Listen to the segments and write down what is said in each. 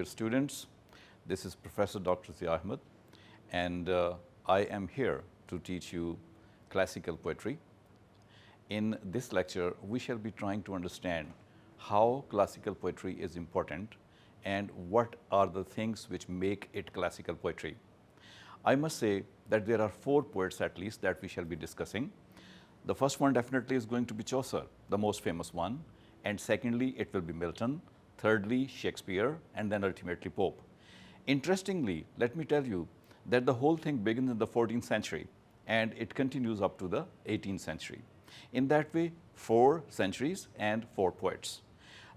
dear students. This is Professor Dr. Zia Ahmed, and I am here to teach you classical poetry. In this lecture, we shall be trying to understand how classical poetry is important and what are the things which make it classical poetry. I must say that there are 4 poets at least that we shall be discussing. The first one definitely is going to be Chaucer, the most famous one, and secondly it will be Milton, thirdly Shakespeare, and then ultimately Pope. Interestingly, let me tell you that the whole thing begins in the 14th century and it continues up to the 18th century. In that way, 4 centuries and 4 poets.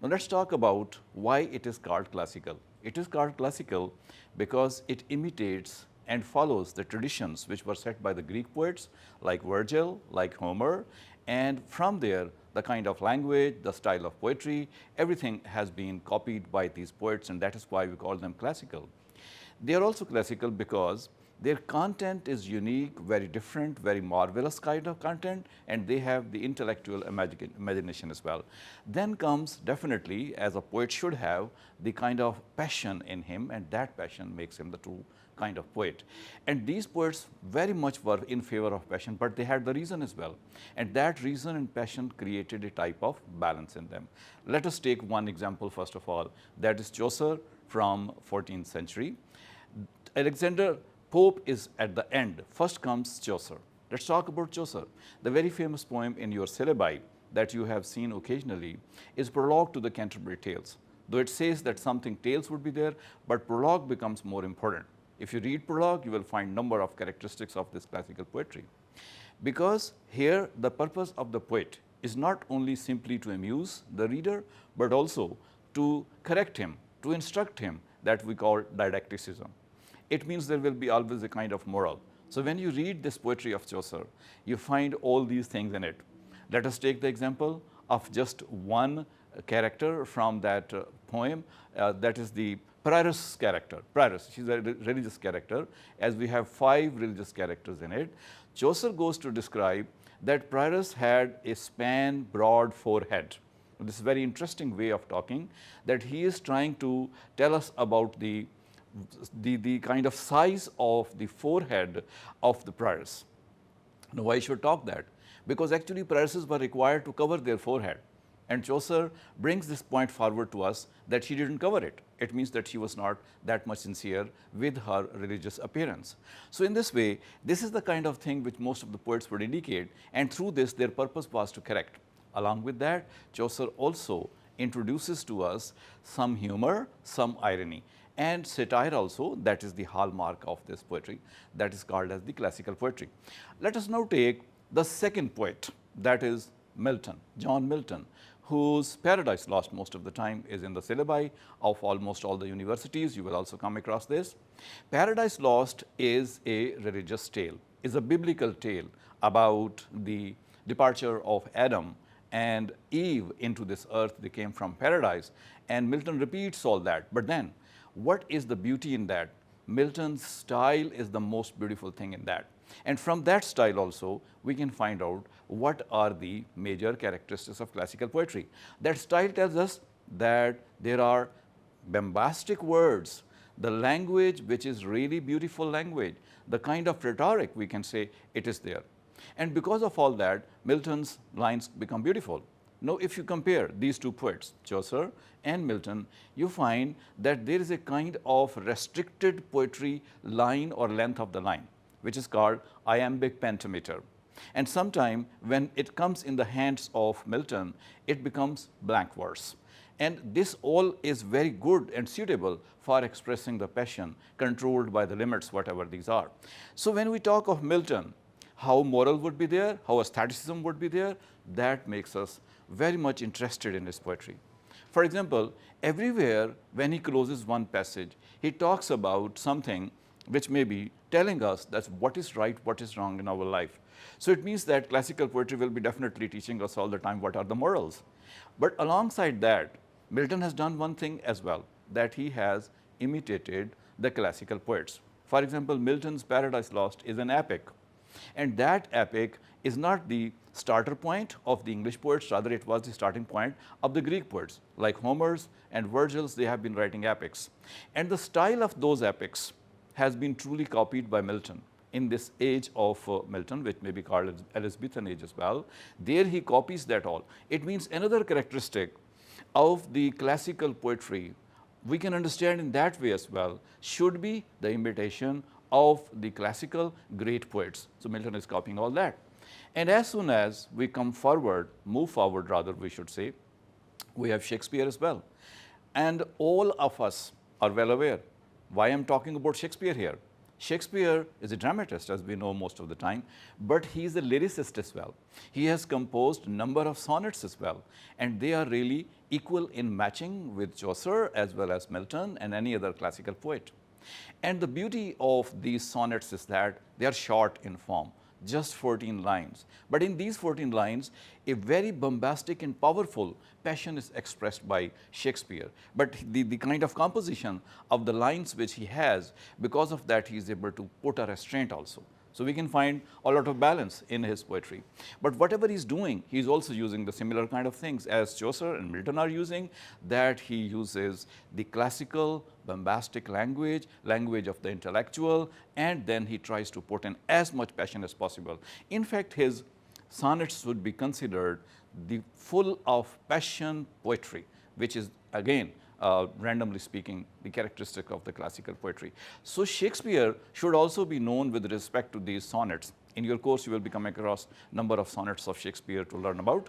Now let's talk about why it is called classical. It is called classical because it imitates and follows the traditions which were set by the Greek poets like Virgil, like Homer, and from there the kind of language, the style of poetry, everything has been copied by these poets, and that is why we call them classical. They are also classical because their content is unique, very different, very marvelous kind of content, and they have the intellectual imagination as well. Then comes definitely, as a poet should have, the kind of passion in him, and that passion makes him the true kind of poet. And these poets very much were in favor of passion, but they had the reason as well. And that reason and passion created a type of balance in them. Let us take one example first of all, that is Chaucer from 14th century. Alexander Pope is at the end. First comes Chaucer. Let's talk about Chaucer. The very famous poem in your syllabi that you have seen occasionally is Prologue to the Canterbury Tales. Though it says that something tales would be there, but prologue becomes more important. If you read prologue, you will find number of characteristics of this classical poetry. Because here the purpose of the poet is not only simply to amuse the reader, but also to correct him, to instruct him, that we call didacticism. It means there will be always a kind of moral. So when you read this poetry of Chaucer, you find all these things in it. Let us take the example of just one character from that poem, that is the Prioress character. Prioress, she is a religious character, as we have 5 religious characters in it. Chaucer goes to describe that Prioress had a span broad forehead. This is a very interesting way of talking, that he is trying to tell us about the kind of size of the forehead of the prioress. Now, why should talk that? Because actually prioresses were required to cover their forehead, and Chaucer brings this point forward to us that she didn't cover it. It means that she was not that much sincere with her religious appearance. So in this way, this is the kind of thing which most of the poets would indicate, and through this their purpose was to correct. Along with that, Chaucer also introduces to us some humor, some irony, and satire also. That is the hallmark of this poetry, that is called as the classical poetry. Let us now take the second poet, that is Milton, John Milton, whose Paradise Lost most of the time is in the syllabi of almost all the universities. You will also come across this. Paradise Lost is a religious tale, is a biblical tale about the departure of Adam and Eve into this earth. They came from paradise, and Milton repeats all that. But then, what is the beauty in that? Milton's style is the most beautiful thing in that. And from that style also, we can find out what are the major characteristics of classical poetry. That style tells us that there are bombastic words, the language which is really beautiful language, the kind of rhetoric we can say it is there. And because of all that, Milton's lines become beautiful. Now, if you compare these 2 poets, Chaucer and Milton, you find that there is a kind of restricted poetry line or length of the line, which is called iambic pentameter. And sometime when it comes in the hands of Milton, it becomes blank verse. And this all is very good and suitable for expressing the passion controlled by the limits, whatever these are. So when we talk of Milton, how moral would be there, how aestheticism would be there, that makes us very much interested in his poetry. For example, everywhere when he closes one passage, he talks about something which may be telling us that what is right, what is wrong in our life. So it means that classical poetry will be definitely teaching us all the time what are the morals. But alongside that, Milton has done one thing as well, that he has imitated the classical poets. For example, Milton's Paradise Lost is an epic. And that epic is not the starter point of the English poets, rather it was the starting point of the Greek poets like Homer's and Virgil's. They have been writing epics, and the style of those epics has been truly copied by Milton in this age of Milton, which may be called as Elizabethan age as well. There he copies that all. It means another characteristic of the classical poetry we can understand in that way as well should be the imitation of the classical great poets. So Milton is copying all that. And as soon as we come forward, move forward rather we should say, we have Shakespeare as well. And all of us are well aware why I am talking about Shakespeare here. Shakespeare is a dramatist, as we know most of the time, but he is a lyricist as well. He has composed a number of sonnets as well, and they are really equal in matching with Chaucer as well as Milton and any other classical poet. And the beauty of these sonnets is that they are short in form, just 14 lines. But in these 14 lines, a very bombastic and powerful passion is expressed by Shakespeare. But the kind of composition of the lines which he has, because of that, he is able to put a restraint also. So we can find a lot of balance in his poetry. But whatever he's doing, he's also using the similar kind of things as Chaucer and Milton are using, that he uses the classical bombastic language, language of the intellectual, and then he tries to put in as much passion as possible. In fact, his sonnets would be considered the full of passion poetry, which is again randomly speaking, the characteristic of the classical poetry. So Shakespeare should also be known with respect to these sonnets. In your course, you will be coming across number of sonnets of Shakespeare to learn about.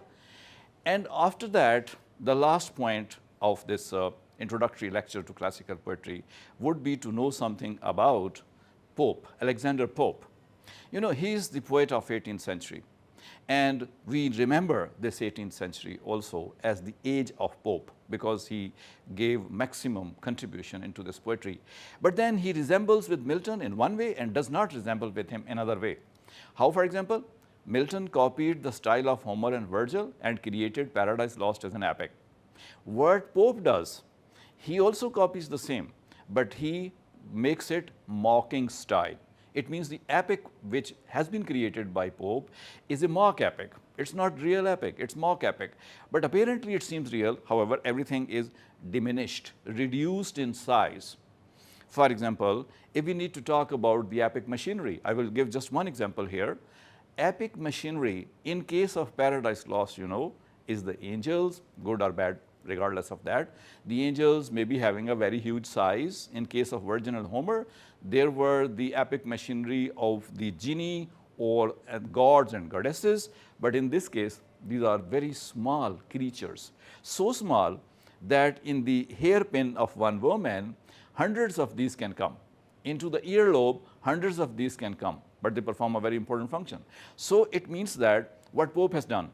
And after that, the last point of this introductory lecture to classical poetry would be to know something about Pope, Alexander Pope. You know, he is the poet of 18th century. And we remember this 18th century also as the age of Pope, because he gave maximum contribution into this poetry. But then he resembles with Milton in one way and does not resemble with him another way. How, for example? Milton copied the style of Homer and Virgil and created Paradise Lost as an epic. What Pope does, he also copies the same, but he makes it mocking style. It means the epic which has been created by Pope is a mock epic. It's not real epic, it's mock epic. But apparently it seems real, however, everything is diminished, reduced in size. For example, if we need to talk about the epic machinery, I will give just one example here. Epic machinery, in case of Paradise Lost, you know, is the angels, good or bad, regardless of that. The angels may be having a very huge size. In case of Virgil and Homer, there were the epic machinery of the genii or gods and goddesses. But in this case, these are very small creatures. So small that in the hairpin of one woman, hundreds of these can come. Into the earlobe, hundreds of these can come, but they perform a very important function. So it means that what Pope has done,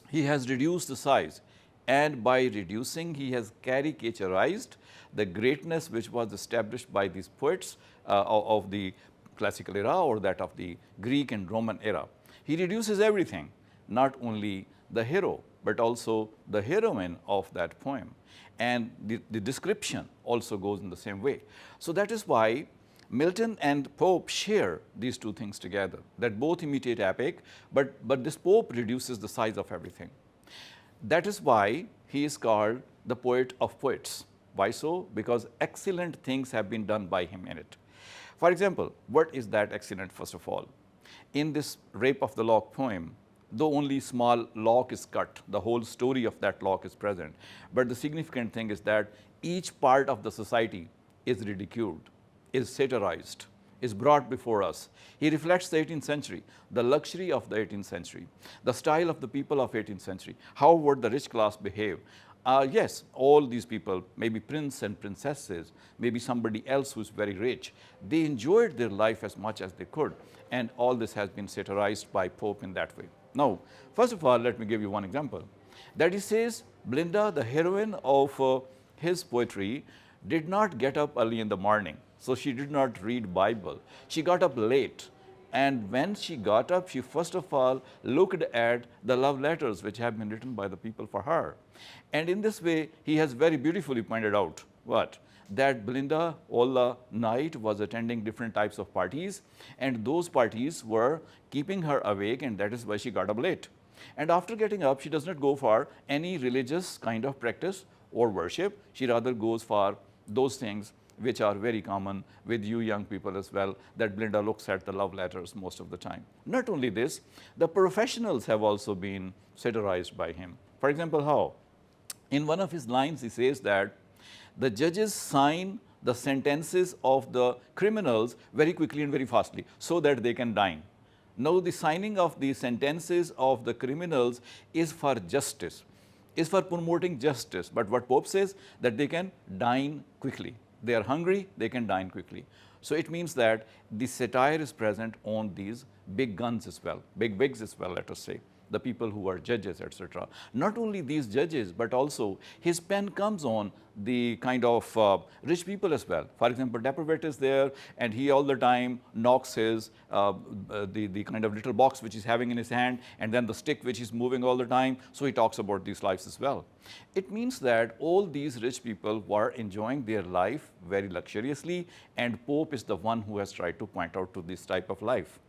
he has reduced the size. And by reducing, he has caricaturized the greatness which was established by these poets of the classical era or that of the Greek and Roman era. He reduces everything, not only the hero, but also the heroine of that poem. And the description also goes in the same way. So that is why Milton and Pope share these two things together, that both imitate epic, but this Pope reduces the size of everything. That is why he is called the poet of poets. Why so? Because excellent things have been done by him in it. For example, what is that excellent first of all? In this Rape of the Lock poem, though only small lock is cut, the whole story of that lock is present. But the significant thing is that each part of the society is ridiculed, is satirized, is brought before us. He reflects the 18th century, the luxury of the 18th century, the style of the people of 18th century. How would the rich class behave? Yes, all these people, maybe prince and princesses, maybe somebody else who's very rich, they enjoyed their life as much as they could. And all this has been satirized by Pope in that way. Now, first of all, let me give you one example. That he says, Blinda, the heroine of his poetry, did not get up early in the morning. So she did not read Bible. She got up late. And when she got up, she first of all looked at the love letters which have been written by the people for her. And in this way, he has very beautifully pointed out what? that Belinda all the night was attending different types of parties, and those parties were keeping her awake, and that is why she got up late. And after getting up, she does not go for any religious kind of practice or worship. She rather goes for those things which are very common with you young people as well, that Belinda looks at the love letters most of the time. Not only this, the professionals have also been satirized by him. For example, how? In one of his lines, he says that the judges sign the sentences of the criminals very quickly and very fastly so that they can dine. Now, the signing of the sentences of the criminals is for justice, is for promoting justice. But what Pope says, that they can dine quickly. They are hungry, they can dine quickly. So it means that the satire is present on these big guns as well, big wigs as well, let us say, the people who are judges, etc. Not only these judges, but also his pen comes on the kind of rich people as well. For example, Depravit is there, and he all the time knocks his the kind of little box which he's having in his hand, and then the stick which is moving all the time. So he talks about these lives as well. It means that all these rich people were enjoying their life very luxuriously, and Pope is the one who has tried to point out to this type of life.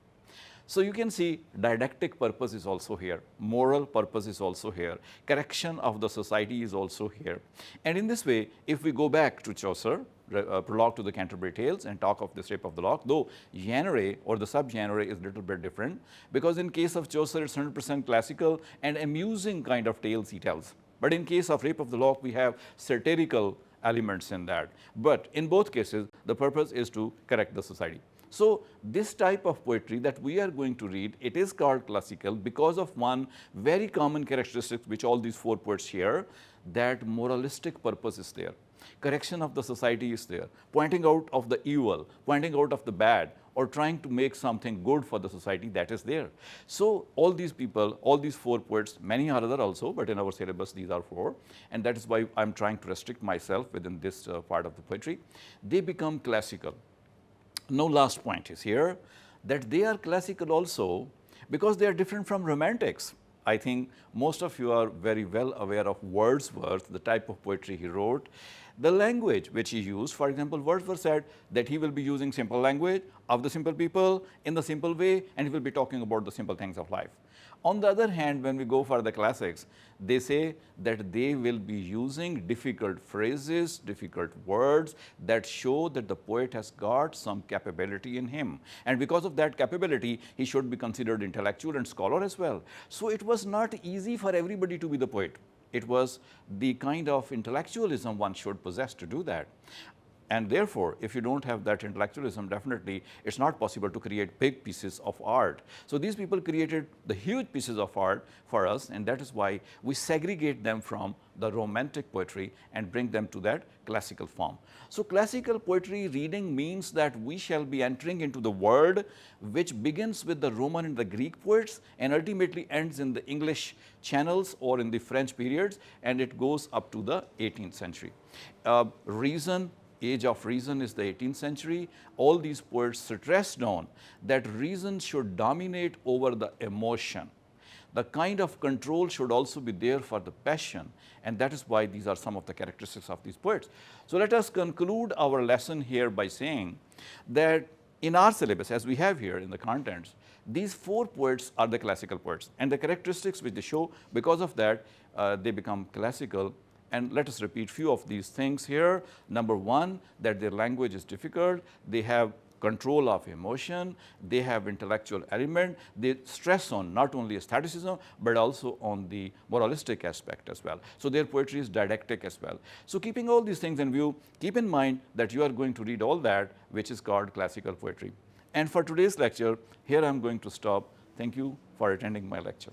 So you can see didactic purpose is also here, moral purpose is also here, correction of the society is also here. And in this way, if we go back to Chaucer, Prologue to the Canterbury Tales, and talk of the Rape of the Lock, though genre or the subgenre is a little bit different, because in case of Chaucer it's 100% classical and amusing kind of tales he tells. But in case of Rape of the Lock, we have satirical elements in that. But in both cases, the purpose is to correct the society. So this type of poetry that we are going to read, it is called classical because of one very common characteristic which all these four poets share, that moralistic purpose is there. Correction of the society is there, pointing out of the evil, pointing out of the bad, or trying to make something good for the society, that is there. So all these people, all these four poets, many are other also, but in our syllabus these are four, and that is why I am trying to restrict myself within this part of the poetry. They become classical. No, last point is here that they are classical also because they are different from romantics. I think most of you are very well aware of Wordsworth, the type of poetry he wrote. The language which he used, for example, Wordsworth said that he will be using simple language of the simple people in the simple way, and he will be talking about the simple things of life. On the other hand, when we go for the classics, they say that they will be using difficult phrases, difficult words that show that the poet has got some capability in him. And because of that capability, he should be considered intellectual and scholar as well. So it was not easy for everybody to be the poet. It was the kind of intellectualism one should possess to do that. And therefore, if you don't have that intellectualism, definitely it's not possible to create big pieces of art. So these people created the huge pieces of art for us, and that is why we segregate them from the romantic poetry and bring them to that classical form. So classical poetry reading means that we shall be entering into the world which begins with the Roman and the Greek poets and ultimately ends in the English channels or in the French periods, and it goes up to the 18th century. Age of reason is the 18th century. All these poets stressed on that reason should dominate over the emotion. The kind of control should also be there for the passion, and that is why these are some of the characteristics of these poets. So let us conclude our lesson here by saying that in our syllabus, as we have here in the contents, these four poets are the classical poets, and the characteristics which they show, because of that, they become classical. And let us repeat few of these things here. Number one, that their language is difficult, they have control of emotion, they have intellectual element, they stress on not only aestheticism, but also on the moralistic aspect as well. So their poetry is didactic as well. So keeping all these things in view, keep in mind that you are going to read all that which is called classical poetry. And for today's lecture, here I am going to stop. Thank you for attending my lecture.